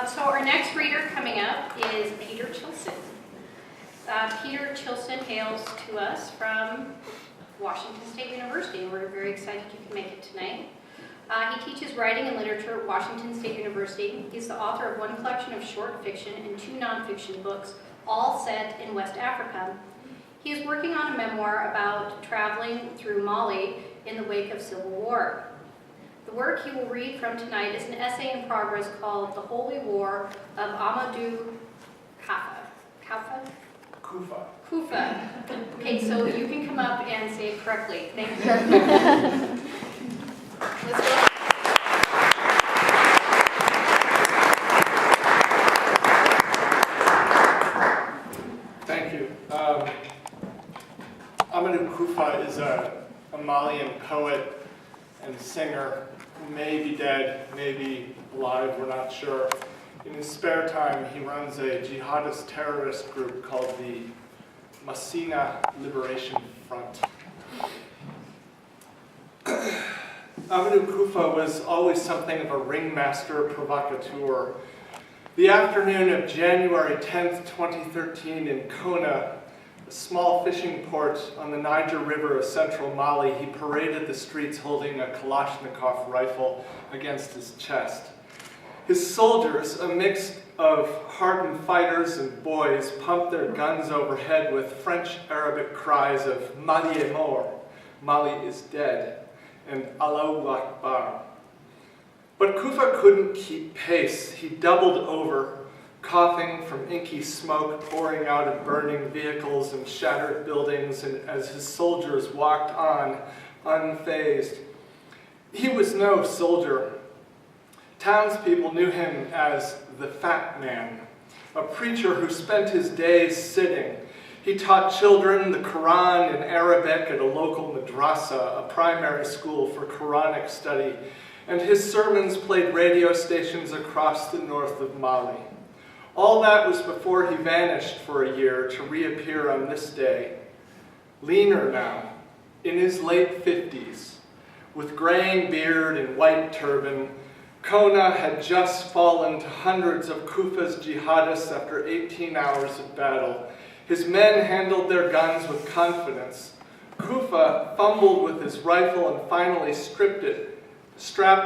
So our next reader coming up is Peter Chilson. Peter Chilson hails to us from Washington State University. We're very excited you can make it tonight. He teaches writing and literature at Washington State University. He's the author of one collection of short fiction and 2 nonfiction books, all set in West Africa. He is working on a memoir about traveling through Mali in the wake of civil war. The work he will read from tonight is an essay in progress called The Holy War of Amadou Kufa. Okay, so you can come up and say it correctly. Thank you. Let's go. Thank you. Amadou Kufa is a Malian poet and singer who may be dead, may be alive, we're not sure. In his spare time, he runs a jihadist terrorist group called the Masina Liberation Front. Amadou Kufa was always something of a ringmaster provocateur. The afternoon of January 10th, 2013 in Kona, a small fishing port on the Niger River of central Mali, he paraded the streets holding a Kalashnikov rifle against his chest. His soldiers, a mix of hardened fighters and boys, pumped their guns overhead with French-Arabic cries of Mali est mort, Mali is dead, and Allahu Akbar. But Kufa couldn't keep pace. He doubled over, coughing from inky smoke pouring out of burning vehicles and shattered buildings, and as his soldiers walked on, unfazed. He was no soldier. Townspeople knew him as the Fat Man, a preacher who spent his days sitting. He taught children the Quran in Arabic at a local madrasa, a primary school for Quranic study, and his sermons played radio stations across the north of Mali. All that was before he vanished for a year to reappear on this day. Leaner now, in his late 50s, with graying beard and white turban, Kona had just fallen to hundreds of Kufa's jihadists after 18 hours of battle. His men handled their guns with confidence. Kufa fumbled with his rifle and finally strapped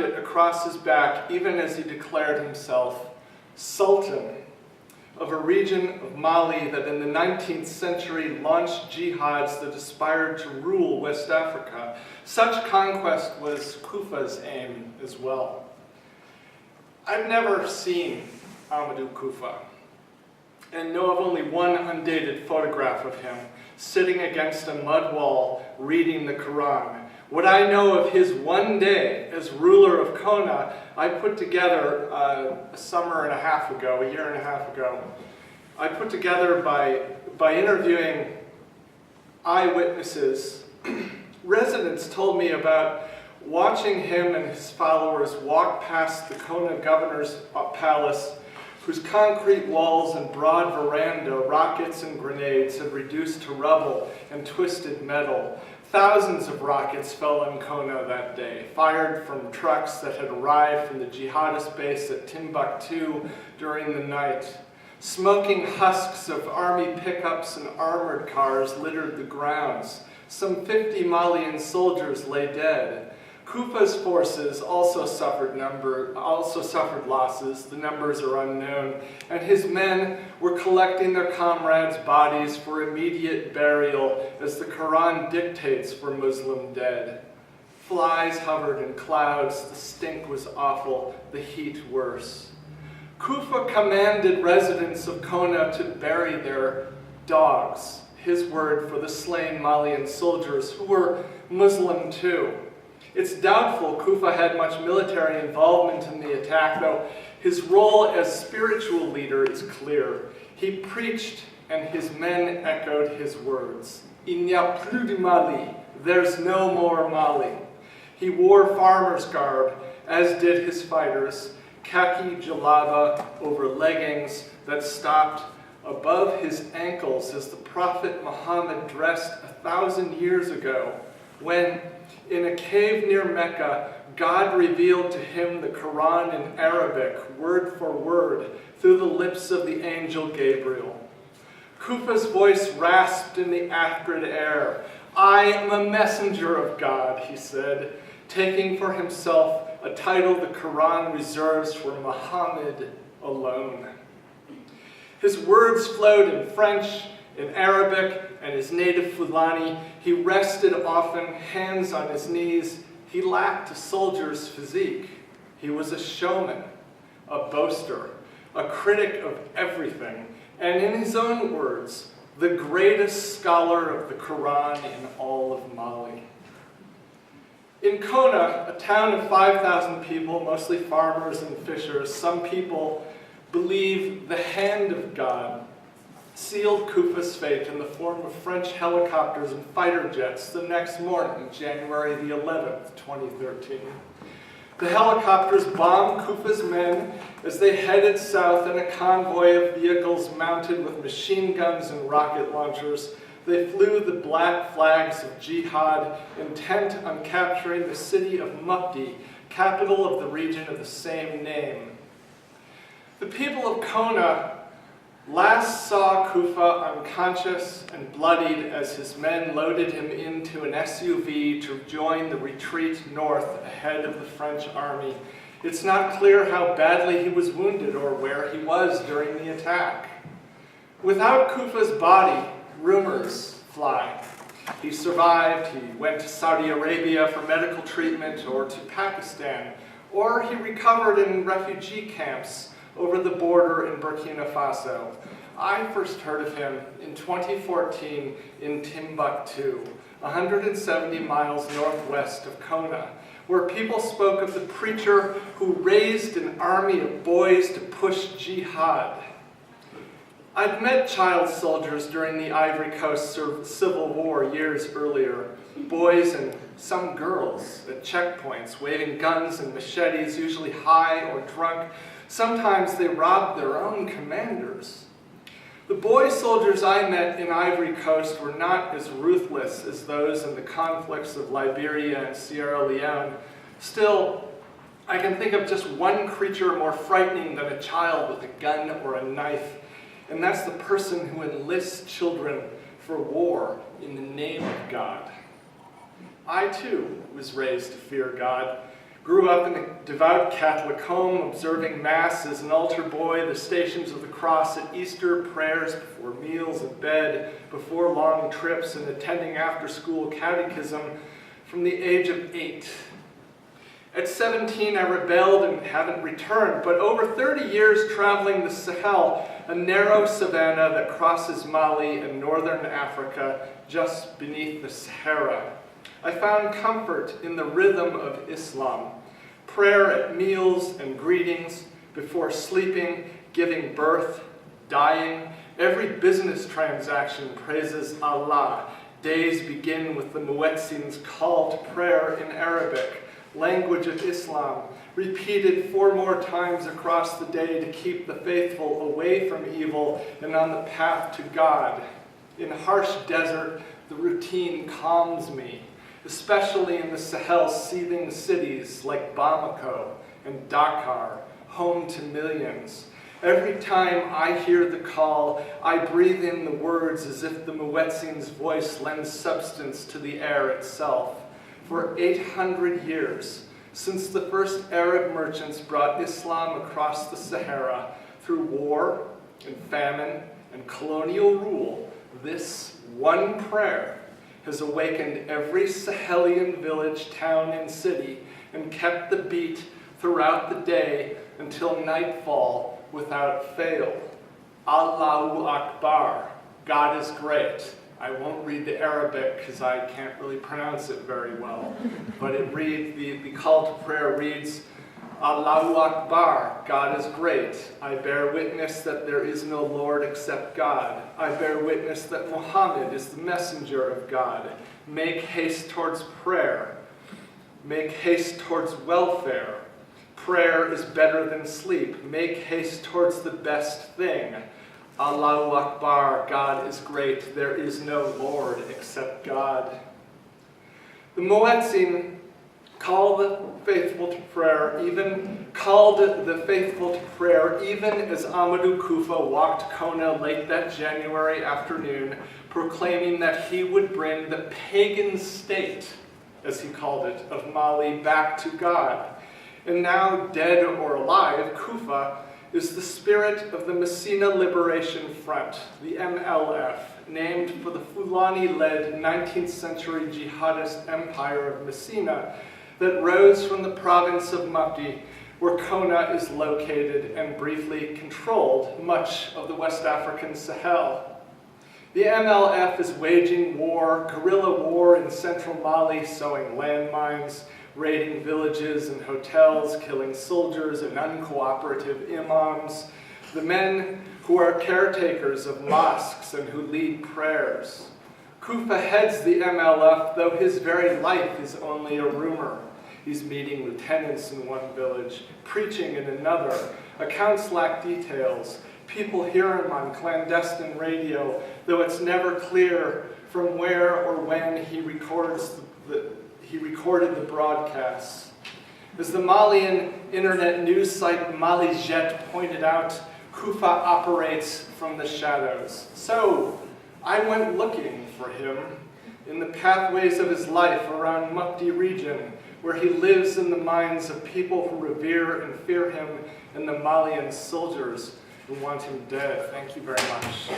it across his back, even as he declared himself Sultan of a region of Mali that in the 19th century launched jihads that aspired to rule West Africa. Such conquest was Kufa's aim as well. I've never seen Amadou Kufa, and know of only one undated photograph of him sitting against a mud wall reading the Quran. What I know of his one day as ruler of Kona, I put together a year and a half ago. I put together by interviewing eyewitnesses. Residents told me about watching him and his followers walk past the Kona governor's palace, whose concrete walls and broad veranda rockets and grenades had reduced to rubble and twisted metal. Thousands of rockets fell on Kona that day, fired from trucks that had arrived from the jihadist base at Timbuktu during the night. Smoking husks of army pickups and armored cars littered the grounds. Some 50 Malian soldiers lay dead. Kufa's forces also suffered losses, the numbers are unknown, and his men were collecting their comrades' bodies for immediate burial as the Quran dictates for Muslim dead. Flies hovered in clouds, the stink was awful, the heat worse. Kufa commanded residents of Kona to bury their dogs, his word for the slain Malian soldiers, who were Muslim too. It's doubtful Kufa had much military involvement in the attack, though his role as spiritual leader is clear. He preached and his men echoed his words. Il n'y a plus de Mali. There's no more Mali. He wore farmer's garb, as did his fighters, khaki jalaba over leggings that stopped above his ankles as the Prophet Muhammad dressed 1,000 years ago when, in a cave near Mecca, God revealed to him the Quran in Arabic, word for word, through the lips of the angel Gabriel. Kufa's voice rasped in the acrid air. "I am a messenger of God," he said, taking for himself a title the Quran reserves for Muhammad alone. His words flowed in French, in Arabic, and his native Fulani. He rested often, hands on his knees. He lacked a soldier's physique. He was a showman, a boaster, a critic of everything, and in his own words, the greatest scholar of the Quran in all of Mali. In Kona, a town of 5,000 people, mostly farmers and fishers, some people believe the hand of God sealed Kufa's fate in the form of French helicopters and fighter jets the next morning, January the 11th, 2013. The helicopters bombed Kufa's men as they headed south in a convoy of vehicles mounted with machine guns and rocket launchers. They flew the black flags of jihad, intent on capturing the city of Mukti, capital of the region of the same name. The people of Kona last saw Kufa unconscious and bloodied as his men loaded him into an SUV to join the retreat north ahead of the French army. It's not clear how badly he was wounded or where he was during the attack. Without Kufa's body, rumors fly. He survived, he went to Saudi Arabia for medical treatment or to Pakistan, or he recovered in refugee camps over the border in Burkina Faso. I first heard of him in 2014 in Timbuktu, 170 miles northwest of Kona, where people spoke of the preacher who raised an army of boys to push jihad. I'd met child soldiers during the Ivory Coast Civil War years earlier, boys and some girls at checkpoints waving guns and machetes, usually high or drunk. Sometimes they robbed their own commanders. The boy soldiers I met in Ivory Coast were not as ruthless as those in the conflicts of Liberia and Sierra Leone. Still, I can think of just one creature more frightening than a child with a gun or a knife, and that's the person who enlists children for war in the name of God. I, too, was raised to fear God. Grew up in a devout Catholic home, observing Mass as an altar boy, the Stations of the Cross at Easter, prayers before meals at bed, before long trips, and attending after-school catechism from the age of 8. At 17, I rebelled and haven't returned, but over 30 years traveling the Sahel, a narrow savanna that crosses Mali and northern Africa just beneath the Sahara, I found comfort in the rhythm of Islam. Prayer at meals and greetings, before sleeping, giving birth, dying. Every business transaction praises Allah. Days begin with the muezzin's call to prayer in Arabic, language of Islam, repeated 4 more times across the day to keep the faithful away from evil and on the path to God. In harsh desert, the routine calms me, especially in the Sahel's seething cities like Bamako and Dakar, home to millions. Every time I hear the call, I breathe in the words as if the muezzin's voice lends substance to the air itself. For 800 years, since the first Arab merchants brought Islam across the Sahara, through war and famine and colonial rule, this one prayer has awakened every Sahelian village, town, and city, and kept the beat throughout the day until nightfall without fail. Allahu Akbar, God is great. I won't read the Arabic because I can't really pronounce it very well, but it reads, the call to prayer reads, Allahu Akbar, God is great. I bear witness that there is no Lord except God. I bear witness that Muhammad is the messenger of God. Make haste towards prayer. Make haste towards welfare. Prayer is better than sleep. Make haste towards the best thing. Allahu Akbar, God is great. There is no Lord except God. The muezzin called the faithful to prayer, even as Amadou Kufa walked Kona late that January afternoon, proclaiming that he would bring the pagan state, as he called it, of Mali back to God. And now, dead or alive, Kufa is the spirit of the Messina Liberation Front, the MLF, named for the Fulani-led 19th century jihadist empire of Messina that rose from the province of Mopti, where Kona is located and briefly controlled much of the West African Sahel. The MLF is waging war, guerrilla war in central Mali, sowing landmines, raiding villages and hotels, killing soldiers and uncooperative imams, the men who are caretakers of mosques and who lead prayers. Kufa heads the MLF, though his very life is only a rumor. He's meeting lieutenants in one village, preaching in another. Accounts lack details. People hear him on clandestine radio, though it's never clear from where or when he recorded the broadcasts. As the Malian internet news site Malijet pointed out, Kufa operates from the shadows. So I went looking for him in the pathways of his life around Mopti region, where he lives in the minds of people who revere and fear him, and the Malian soldiers who want him dead. Thank you very much.